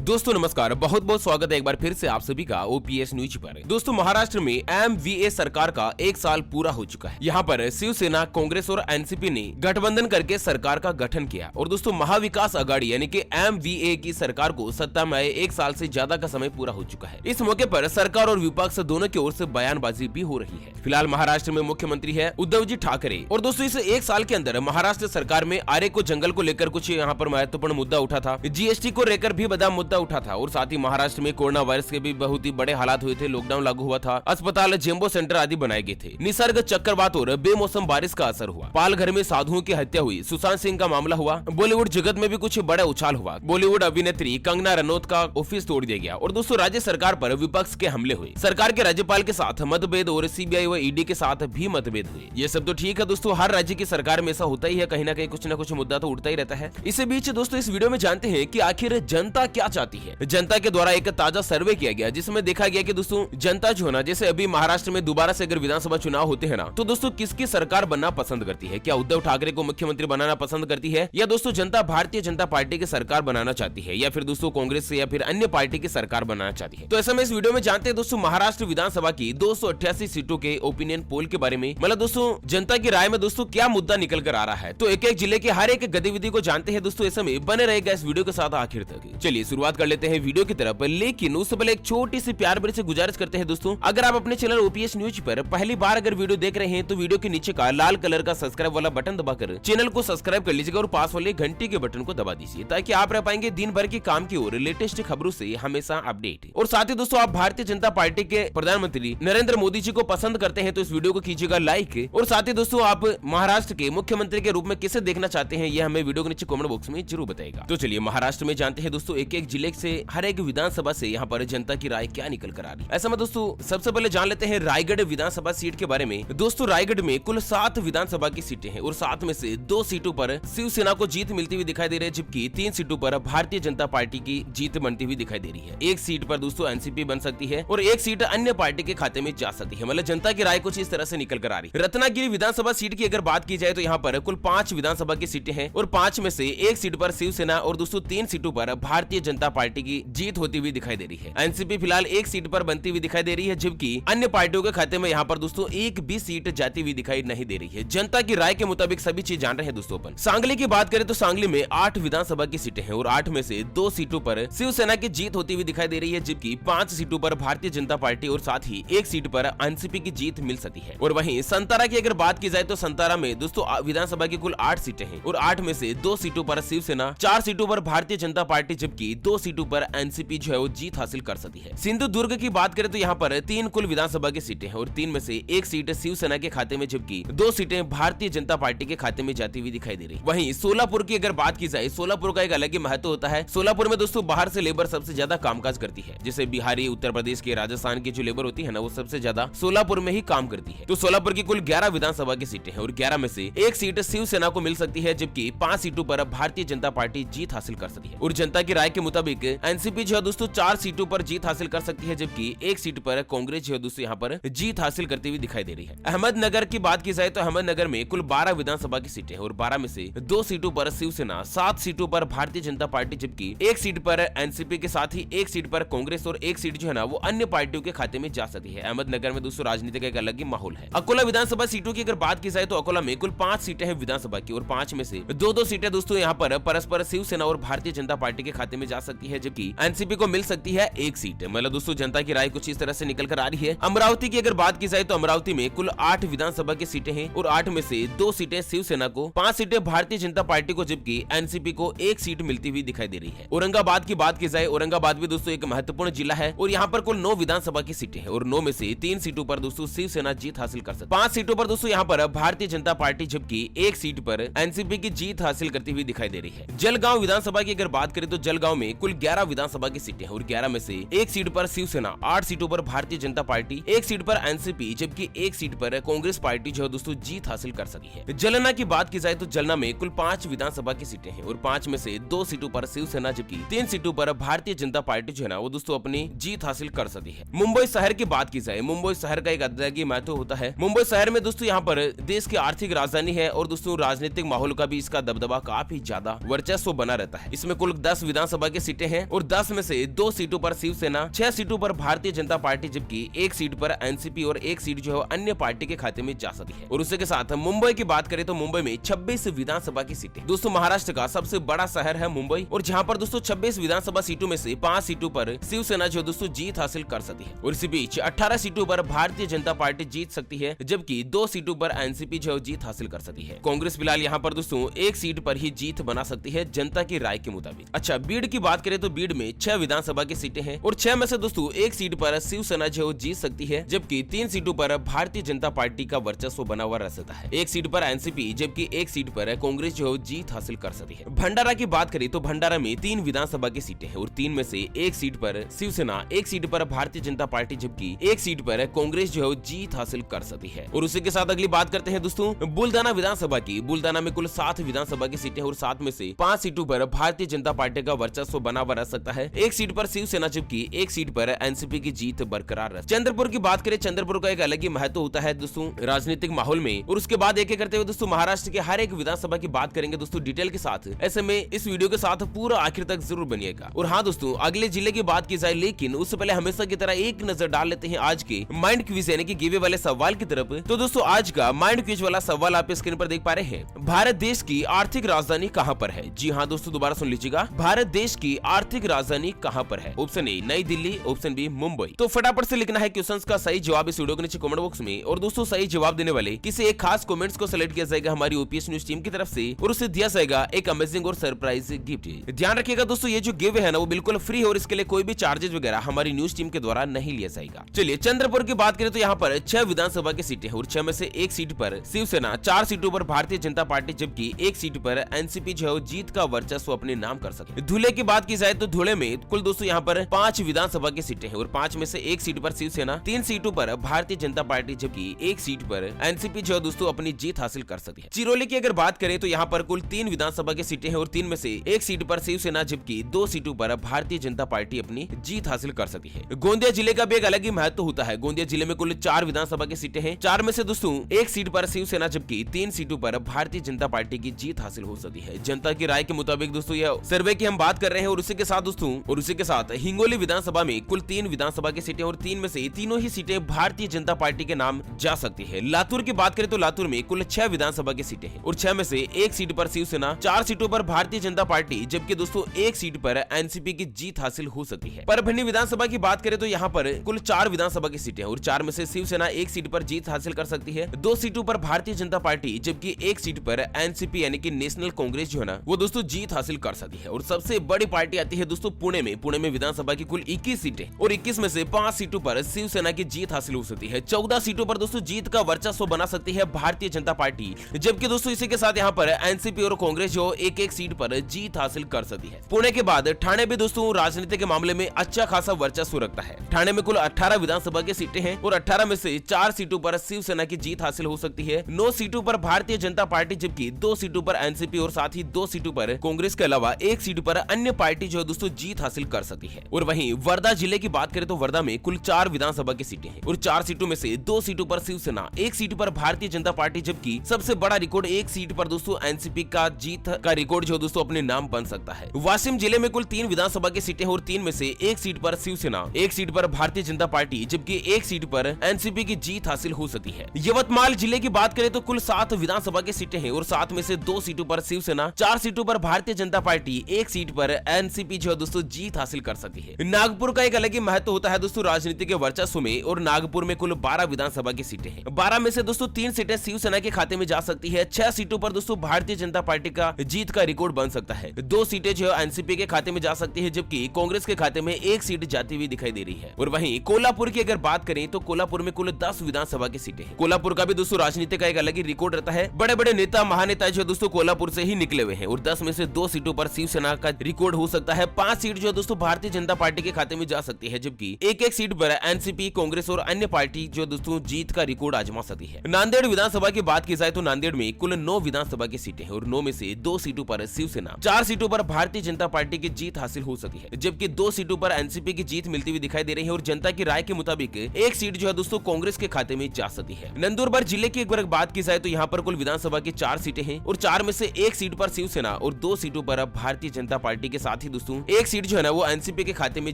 दोस्तों नमस्कार, बहुत बहुत स्वागत है एक बार फिर से आप सभी का ओपीएस न्यूज पर। दोस्तों महाराष्ट्र में एमवीए सरकार का एक साल पूरा हो चुका है। यहाँ पर शिवसेना, कांग्रेस और एनसीपी ने गठबंधन करके सरकार का गठन किया और दोस्तों महाविकास आघाड़ी यानी कि एमवीए की सरकार को सत्ता में आए एक साल से ज्यादा का समय पूरा हो चुका है। इस मौके पर सरकार और विपक्ष दोनों की ओर से बयानबाजी भी हो रही है। फिलहाल महाराष्ट्र में मुख्यमंत्री है उद्धव जी ठाकरे और दोस्तों इस एक साल के अंदर महाराष्ट्र सरकार में आरे को जंगल को लेकर कुछ यहाँ पर महत्वपूर्ण मुद्दा उठा था, जीएसटी को लेकर भी बड़ा मुद्दा उठा था और साथ ही महाराष्ट्र में कोरोना वायरस के भी बहुत ही बड़े हालात हुए थे, लॉकडाउन लागू हुआ था, अस्पताल, जेम्बो सेंटर आदि बनाए गए थे। निसर्ग चक्रवात और बेमौसम बारिश का असर हुआ, पालघर में साधुओं की हत्या हुई, सुशांत सिंह का मामला हुआ, बॉलीवुड जगत में भी कुछ बड़ा उछाल हुआ, बॉलीवुड अभिनेत्री कंगना रनौत का ऑफिस तोड़ दिया गया और दोस्तों राज्य सरकार पर विपक्ष के हमले हुए, सरकार के राज्यपाल के साथ मतभेद और सीबीआई व ईडी के साथ भी मतभेद हुए। ये सब तो ठीक है दोस्तों, हर राज्य की सरकार में ऐसा होता ही है, कहीं ना कहीं कुछ ना कुछ मुद्दा तो उठता ही रहता है। इसी बीच दोस्तों इस वीडियो में जानते हैं कि आखिर जनता क्या चाहती है। जनता के द्वारा एक ताजा सर्वे किया गया जिसमें देखा गया कि दोस्तों जनता जो है ना, जैसे अभी महाराष्ट्र में दोबारा से अगर विधानसभा चुनाव होते हैं ना, तो दोस्तों किसकी सरकार बनना पसंद करती है? क्या उद्धव ठाकरे को मुख्यमंत्री बनाना पसंद करती है, या दोस्तों जनता भारतीय जनता पार्टी की सरकार बनाना चाहती है, या फिर दोस्तों कांग्रेस से या फिर अन्य पार्टी की सरकार बनाना चाहती है? तो ऐसा में इस वीडियो में जानते हैं दोस्तों महाराष्ट्र विधानसभा की 288 सीटों के ओपिनियन पोल के बारे में, मतलब दोस्तों जनता की राय में दोस्तों क्या मुद्दा निकल कर आ रहा है। तो एक एक जिले के हर एक गतिविधि को जानते हैं दोस्तों, ऐसे में बने रहेगा इस वीडियो के साथ आखिर तक। चलिए शुरुआत कर लेते हैं वीडियो की तरफ, लेकिन उससे पहले एक छोटी सी प्यार भरी से गुजारिश करते हैं दोस्तों, अगर आप अपने चैनल ओपीएस न्यूज पर पहली बार अगर वीडियो देख रहे हैं तो वीडियो के नीचे का लाल कलर का सब्सक्राइब वाला बटन दबाकर चैनल को सब्सक्राइब कर लीजिएगा और पास वाले घंटी के बटन को दबा दीजिए ताकि आप रह पाएंगे दिन भर के काम की और लेटेस्ट खबरों से हमेशा अपडेट। और साथ ही दोस्तों आप भारतीय जनता पार्टी के प्रधानमंत्री नरेंद्र मोदी जी को पसंद करते हैं तो इस वीडियो को कीजिएगा लाइक, और साथ ही दोस्तों आप महाराष्ट्र के मुख्यमंत्री के रूप में किसे देखना चाहते हैं ये हमें वीडियो के नीचे कमेंट बॉक्स में जरूर बताएगा। तो चलिए महाराष्ट्र में जानते हैं दोस्तों एक एक जिले से हर एक विधानसभा से यहाँ पर जनता की राय क्या निकल कर आ रही है। ऐसा में दोस्तों सबसे पहले जान लेते हैं रायगढ़ विधानसभा सीट के बारे में। दोस्तों रायगढ़ में कुल 7 विधानसभा की सीटें हैं और 7 में से 2 सीटों पर शिवसेना को जीत मिलती हुई दिखाई दे रही है, जबकि 3 सीटों पर भारतीय जनता पार्टी की जीत बनती हुई दिखाई दे रही है। एक सीट पर दोस्तों एनसीपी बन सकती है और एक सीट अन्य पार्टी के खाते में जा सकती है, मतलब जनता की राय कुछ इस तरह से निकल कर आ रही है। रत्नागिरी विधानसभा सीट की अगर बात की जाए तो यहाँ पर कुल 5 विधानसभा की सीटें हैं और 5 में से एक सीट पर शिवसेना और दोस्तों 3 सीटों पर भारतीय जनता पार्टी की जीत होती हुई दिखाई दे रही है। एनसीपी फिलहाल एक सीट पर बनती हुई दिखाई दे रही है, जबकि अन्य पार्टियों के खाते में यहाँ पर दोस्तों एक भी सीट जाती हुई दिखाई नहीं दे रही है। जनता की राय के मुताबिक सभी चीज जान रहे हैं दोस्तों। अपन सांगली की बात करें तो सांगली में 8 विधानसभा की सीटें हैं और 8 में से 2 सीटों पर शिवसेना की जीत होती हुई दिखाई दे रही है, जबकि 5 सीटों पर भारतीय जनता पार्टी और साथ ही एक सीट पर एनसीपी की जीत मिल सकती है। और वहीं संतारा की अगर बात की जाए तो संतारा में दोस्तों विधानसभा की कुल 8 सीटें हैं और 8 में से 2 सीटों पर शिवसेना, 4 सीटों पर भारतीय जनता पार्टी, जबकि 2 सीटों पर एनसीपी जो है वो जीत हासिल कर सकती है। सिंधुदुर्ग की बात करें तो यहाँ पर 3 कुल विधानसभा की सीटें हैं और 3 में से एक सीट शिवसेना के खाते में, जबकि 2 सीटें भारतीय जनता पार्टी के खाते में जाती हुई दिखाई दे रही। वहीं सोलापुर की अगर बात की जाए, सोलापुर का एक अलग ही महत्व होता है। सोलापुर में दोस्तों बाहर से लेबर सबसे ज्यादा कामकाज करती है, जैसे बिहारी, उत्तर प्रदेश के, राजस्थान की जो लेबर होती है ना, वो सबसे ज्यादा सोलापुर में ही काम करती है। तो सोलापुर की कुल 11 विधानसभा की सीटें हैं और 11 में से एक सीट शिवसेना को मिल सकती है, जबकि 5 सीटों पर भारतीय जनता पार्टी जीत हासिल कर सकती है। और जनता की राय के मुताबिक एनसीपी जो है दोस्तों 4 सीटों पर जीत हासिल कर सकती है, जबकि एक सीट पर कांग्रेस जो है दोस्तों यहाँ पर जीत हासिल करती हुई दिखाई दे रही है। अहमदनगर की बात की जाए तो अहमदनगर में कुल 12 विधानसभा की सीटें और 12 में से 2 सीटों पर शिवसेना, 7 सीटों पर भारतीय जनता पार्टी, जबकि एक सीट पर एनसीपी के साथ ही एक सीट पर कांग्रेस और एक सीट जो है ना वो अन्य पार्टियों के खाते में जा सकती है। अहमदनगर में दोस्तों राजनीति का एक अलग ही माहौल है। अकोला विधानसभा सीटों की अगर बात की जाए तो अकोला में कुल 5 सीटें हैं विधानसभा की और 5 में से 2-2 सीटें दोस्तों यहाँ पर परस्पर शिवसेना और भारतीय जनता पार्टी के खाते में जा सकती है, जबकि एनसीपी को मिल सकती है एक सीट। मतलब दोस्तों जनता की राय कुछ इस तरह से निकल कर आ रही है। अमरावती की अगर बात की जाए तो अमरावती में कुल 8 विधानसभा की सीटें हैं और 8 में से 2 सीटें शिवसेना को, 5 सीटें भारतीय जनता पार्टी को, जबकि एनसीपी को एक सीट मिलती हुई दिखाई दे रही है। औरंगाबाद की बात की जाए, औरंगाबाद भी दोस्तों एक महत्वपूर्ण जिला है और यहाँ पर कुल 9 विधानसभा की सीटें हैं और 9 में से 3 सीटों पर दोस्तों शिवसेना जीत हासिल कर सकती है, 5 सीटों पर दोस्तों यहाँ पर भारतीय जनता पार्टी, जबकि एक सीट पर एनसीपी की जीत हासिल करती हुई दिखाई दे रही है। जलगांव विधानसभा की अगर बात करें तो जलगांव में कुल 11 विधानसभा की सीटें और 11 में से एक सीट पर शिवसेना, 8 सीटों पर भारतीय जनता पार्टी, एक सीट पर एनसीपी, जबकि एक सीट पर कांग्रेस पार्टी जो है दोस्तों जीत हासिल कर सकी है। जलना की बात की जाए तो जलना में कुल 5 विधानसभा की सीटें हैं और 5 में से 2 सीटों पर शिवसेना, जबकि 3 सीटों पर भारतीय जनता पार्टी जो है ना वो दोस्तों अपनी जीत हासिल कर सकती है। मुंबई शहर की बात की जाए, मुंबई शहर का एक अलग ही महत्व होता है। मुंबई शहर में दोस्तों यहाँ पर देश की आर्थिक राजधानी है और दोस्तों राजनीतिक माहौल का भी इसका दबदबा काफी ज्यादा वर्चस्व बना रहता है। इसमें कुल 10 विधानसभा की सीटें हैं और 10 में से 2 सीटों पर शिवसेना, 6 सीटों पर भारतीय जनता पार्टी, जबकि 1 सीट पर एनसीपी और 1 सीट जो है अन्य पार्टी के खाते में जा सकती है। और उसी के साथ मुंबई की बात करें तो मुंबई में 26 विधानसभा की सीटें। दोस्तों महाराष्ट्र का सबसे बड़ा शहर है मुंबई और जहां पर दोस्तों 26 विधानसभा सीटों में से 5 सीटों पर शिवसेना जो दोस्तों जीत हासिल कर सकती है और इसी बीच 18 सीटों पर भारतीय जनता पार्टी जीत सकती है, जबकि 2 सीटों पर एनसीपी जो जीत हासिल कर सकती है। कांग्रेस फिलहाल यहाँ पर दोस्तों 1 सीट पर ही जीत बना सकती है जनता की राय के मुताबिक। अच्छा, बीड़ की बात करें तो बीड़ में 6 विधानसभा की सीटें हैं और 6 में से दोस्तों 1 सीट पर शिवसेना जो जीत सकती है, जबकि 3 सीटों पर भारतीय जनता पार्टी का वर्चस्व बना हुआ रह सकता है। 1 सीट पर एनसीपी, जबकि 1 सीट पर कांग्रेस जो जीत हासिल कर सकती है। भंडारा की बात करें तो भंडारा में 3 विधानसभा की सीटें हैं और 3 में से 1 सीट पर शिवसेना, 1 सीट पर भारतीय जनता पार्टी, जबकि 1 सीट पर कांग्रेस जो है जीत हासिल कर सकती है। और उसी के साथ अगली बात करते हैं दोस्तों बुल्डाना विधानसभा की। बुल्डाना में कुल 7 विधानसभा की सीटें और 7 में से 5 सीटों पर भारतीय जनता पार्टी का वर्चस्व बना हुआ रह सकता है। 1 सीट पर शिवसेना, जबकि 1 सीट पर एनसीपी की जीत बरकरार रह। चंद्रपुर की बात करें, चंद्रपुर का एक अलग ही महत्व होता है दोस्तों राजनीतिक माहौल में। और उसके बाद एक एक करते हुए दोस्तों महाराष्ट्र के हर एक विधानसभा की बात करेंगे दोस्तों डिटेल के साथ। ऐसे में इस वीडियो के साथ पूरा आखिर तक जरूर बनिएगा। और हाँ दोस्तों, अगले जिले की बात की जाए, लेकिन उससे पहले हमेशा की तरह एक नजर डाल लेते हैं आज के माइंड क्विज यानी कि गिवे वाले सवाल की तरफ। तो दोस्तों आज का माइंड क्विज वाला सवाल आप स्क्रीन पर देख पा रहे हैं। भारत देश की आर्थिक राजधानी कहां पर है? जी हाँ दोस्तों, दोबारा सुन लीजिएगा, भारत देश की आर्थिक राजधानी कहां पर है? ऑप्शन ए नई दिल्ली, ऑप्शन बी मुंबई। तो फटाफट से लिखना है क्वेश्चंस का सही जवाब इस वीडियो के नीचे कमेंट बॉक्स में। और दोस्तों सही जवाब देने वाले किसी एक खास कमेंट्स को सेलेक्ट किया जाएगा हमारी ओपीएस न्यूज टीम की तरफ से और उसे दिया जाएगा एक अमेजिंग और सरप्राइज गिफ्ट। ध्यान रखिएगा दोस्तों, ये जो गिव है ना वो बिल्कुल फ्री है और इसके लिए कोई भी चार्जेस वगैरह हमारी न्यूज टीम के द्वारा नहीं लिया जाएगा। चलिए चंद्रपुर की बात करें तो यहाँ पर 6 विधानसभा की सीटें और 6 में से 1 सीट पर शिवसेना, 4 सीटों पर भारतीय जनता पार्टी, जबकि 1 सीट पर एनसीपी जो है जीत का वर्चस्व अपने नाम कर सके। धुले की बात की जाए तो धुले में कुल दोस्तों यहाँ पर 5 विधानसभा की सीटें हैं और 5 में से 1 सीट पर शिवसेना, 3 सीटों पर भारतीय जनता पार्टी, जबकि 1 सीट पर एनसीपी जो दोस्तों अपनी जीत हासिल कर सकती है। चिरोली की अगर बात करें तो यहाँ पर कुल 3 विधानसभा की सीटें हैं और 3 में से 1 सीट पर शिवसेना, जबकि 2 सीटों पर भारतीय जनता पार्टी अपनी जीत हासिल कर सकती है। गोंदिया जिले का भी एक अलग ही महत्व होता है। गोंदिया जिले में कुल 4 विधानसभा की सीटें हैं, 4 में से दोस्तों 1 सीट पर शिवसेना, जबकि 3 सीटों पर भारतीय जनता पार्टी की जीत हासिल हो सकती है। जनता की राय के मुताबिक दोस्तों यह सर्वे की हम बात कर रहे हैं। और उसी के साथ हिंगोली विधानसभा में कुल 3 विधानसभा की सीटें और 3 में से तीनों ही सीटें भारतीय जनता पार्टी के नाम जा सकती है। लातूर की बात करें तो लातूर में कुल 6 विधानसभा की सीटें हैं और 6 में से 1 सीट पर शिवसेना, 4 सीटों पर भारतीय जनता पार्टी, जबकि दोस्तों 1 सीट पर एनसीपी की जीत हासिल हो सकती है। परभणी विधानसभा की बात करें तो यहाँ पर कुल 4 विधानसभा की सीटें और 4 में से शिवसेना 1 सीट पर जीत हासिल कर सकती है, 2 सीटों पर भारतीय जनता पार्टी, जबकि 1 सीट पर एनसीपी यानी कि नेशनल कांग्रेस जो है ना वो दोस्तों जीत हासिल कर सकती है। और सबसे बड़ी पार्टी आती है दोस्तों पुणे में विधानसभा की कुल 21 सीटें और 21 में से 5 सीटों पर शिवसेना की जीत हासिल हो सकती है। 14 सीटों पर दोस्तों जीत का वर्चस्व बना सकती है भारतीय जनता पार्टी, जबकि दोस्तों इसी के साथ यहाँ पर एनसीपी और कांग्रेस जो एक सीट पर जीत हासिल कर सकती है। पुणे के बाद ठाणे भी दोस्तों राजनीति के मामले में अच्छा खासा वर्चस्व रखता है। ठाणे में कुल 18 विधानसभा की सीटें हैं और 18 में से 4 सीटों पर शिवसेना की जीत हासिल हो सकती है, 9 सीटों पर भारतीय जनता पार्टी, जबकि 2 सीटों पर एनसीपी और साथ ही 2 सीटों पर कांग्रेस के अलावा 1 सीट पर अन्य पार्टी जो दोस्तों जीत हासिल कर सकती है। और वहीं वर्धा जिले की बात करें तो वर्धा में कुल 4 विधानसभा की सीटें हैं और 4 सीटों में से 2 सीटों पर शिवसेना, 1 सीट पर भारतीय जनता पार्टी, जबकि सबसे बड़ा रिकॉर्ड 1 सीट पर दोस्तों एनसीपी का जीत का रिकॉर्ड जो दोस्तों अपने नाम बन सकता है। वाशिम जिले में कुल 3 विधानसभा की सीटें और 3 में से 1 सीट पर शिवसेना, 1 सीट पर भारतीय जनता पार्टी, जबकि 1 सीट पर एनसीपी की जीत हासिल हो सकती है। यवतमाल जिले की बात करें तो कुल 7 विधानसभा की सीटें हैं और 7 में से 2 सीटों पर शिवसेना, 4 सीटों पर भारतीय जनता पार्टी, 1 सीट पर एनसीपी जो दोस्तों जीत हासिल कर सकती है। नागपुर का एक अलग ही महत्व होता है दोस्तों राजनीति के वर्चस्व में और नागपुर में कुल 12 विधानसभा की सीटें हैं। 12 में से दोस्तों 3 सीटें शिवसेना के खाते में जा सकती है, 6 सीटों पर दोस्तों भारतीय जनता पार्टी का जीत का रिकॉर्ड बन सकता है, 2 सीटें जो एनसीपी के खाते में जा सकती है, जबकि कांग्रेस के खाते में 1 सीट जाती हुई दिखाई दे रही है। और वहीं कोल्हापुर की अगर बात करें तो कोल्हापुर में कुल 10 विधानसभा की सीटें हैं। कोल्हापुर का भी दोस्तों राजनीति का एक अलग ही रिकॉर्ड रहता है। बड़े बड़े नेता महानेता जो दोस्तों कोल्हापुर से ही निकले हुए हैं और 10 में से 2 सीटों पर शिवसेना का रिकॉर्ड हो सकता है, 5 सीट जो दोस्तों भारतीय जनता पार्टी के खाते में जा सकती है, जबकि एक सीट पर एनसीपी, कांग्रेस और अन्य पार्टी जो दोस्तों जीत का रिकॉर्ड आजमा सकती है। नांदेड़ विधानसभा की बात की जाए तो नांदेड़ में कुल 9 विधानसभा की सीटें हैं और 9 में से 2 सीटों पर शिवसेना, 4 सीटों पर भारतीय जनता पार्टी की जीत हासिल हो सकती है, जबकि 2 सीटों पर एनसीपी की जीत मिलती हुई दिखाई दे रही है। और जनता की राय के मुताबिक 1 सीट जो है दोस्तों कांग्रेस के खाते में जा सकती है। नंदुरबार जिले की एक बार बात की जाए तो यहाँ पर कुल विधानसभा की 4 सीटें हैं और 4 में से 1 सीट पर शिवसेना और 2 सीटों पर भारतीय जनता पार्टी के साथ ही ही दोस्तों एक सीट जो है ना वो एनसीपी के खाते में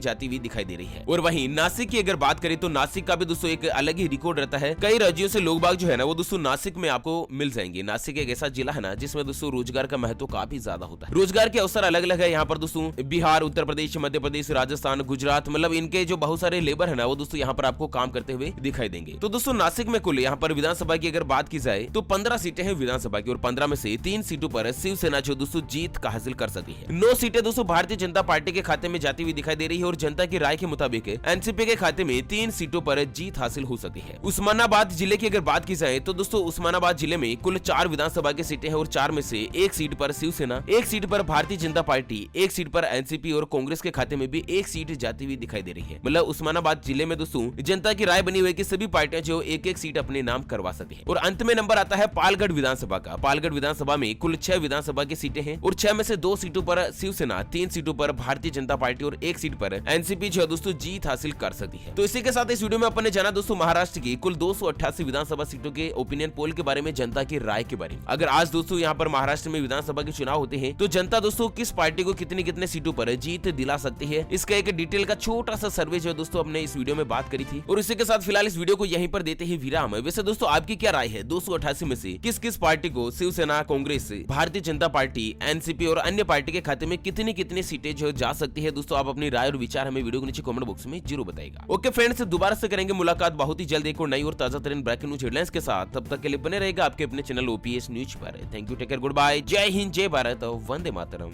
जाती हुई दिखाई दे रही है। और वहीं नासिक की अगर बात करें तो नासिक का भी दोस्तों एक अलग ही रिकॉर्ड रहता है। कई राज्यों से लोग बाग जो है ना वो दोस्तों नासिक में आपको मिल जाएंगे। नासिक एक ऐसा जिला है ना जिसमें दोस्तों रोजगार का महत्व काफी ज्यादा होता है। रोजगार के अवसर अलग अलग है यहाँ पर दोस्तों। बिहार, उत्तर प्रदेश, मध्य प्रदेश, राजस्थान, गुजरात, मतलब इनके जो बहुत सारे लेबर है ना वो दोस्तों यहाँ पर आपको काम करते हुए दिखाई देंगे। तो दोस्तों नासिक में कुल यहाँ पर विधानसभा की अगर बात की जाए तो 15 सीटें हैं विधानसभा की और 15 में से 3 सीटों पर शिवसेना जो दोस्तों जीत का हासिल कर सकती है। 9 सीटें दोस्तों भारतीय जनता पार्टी के खाते में जाती हुई दिखाई दे रही है और जनता की राय के मुताबिक एनसीपी के खाते में 3 सीटों पर जीत हासिल हो सकती है। उस्मानाबाद जिले की अगर बात की जाए तो दोस्तों उस्मानाबाद जिले में कुल 4 विधानसभा की सीटें हैं और 4 में से 1 सीट पर शिवसेना, 1 सीट पर भारतीय जनता पार्टी, 1 सीट पर एनसीपी और कांग्रेस के खाते में भी 1 सीट जाती हुई दिखाई दे रही है। मतलब उस्मानाबाद जिले में दोस्तों जनता की राय बनी हुई कि सभी पार्टियां जो 1-1 सीट अपने नाम करवा सकती है। और अंत में नंबर आता है पालगढ़ विधानसभा का। पालगढ़ विधानसभा में कुल 6 विधानसभा की सीटें हैं और 6 में से 2 सीटों पर शिवसेना, 3 सीटों पर भारतीय जनता पार्टी और 1 सीट पर एनसीपी जो है दोस्तों जीत हासिल कर सकती है। तो इसी के साथ इस वीडियो में अपन ने जाना दोस्तों महाराष्ट्र की कुल 288 विधानसभा सीटों के ओपिनियन पोल के बारे में, जनता की राय के बारे में। अगर आज दोस्तों यहाँ पर महाराष्ट्र में विधानसभा के चुनाव होते हैं तो जनता दोस्तों किस पार्टी को कितनी सीटों पर जीत दिला सकती है, इसका एक डिटेल का छोटा सा सर्वे जो है दोस्तों हमने इस वीडियो में बात करी थी। और इसी के साथ फिलहाल इस वीडियो को यहीं पर देते ही विराम। वैसे दोस्तों आपकी क्या राय है 288 में से किस किस पार्टी को शिवसेना, कांग्रेस, भारतीय जनता पार्टी, एनसीपी और अन्य पार्टी के खाते में कितनी सीटें जो जा सकती है? दोस्तों आप अपनी राय और विचार हमें वीडियो के नीचे कमेंट बॉक्स में जरूर बताएगा। ओके फ्रेंड्स, दोबारा से करेंगे मुलाकात बहुत ही जल्द एक और नई और ताजा तरीन ब्रेकिंग न्यूज हेडलाइंस के साथ। तब तक के लिए बने रहेगा आपके अपने चैनल ओपीएस न्यूज पर। Thank you, take care, good bye, जय हिंद, जय भारत, वंदे मातरम।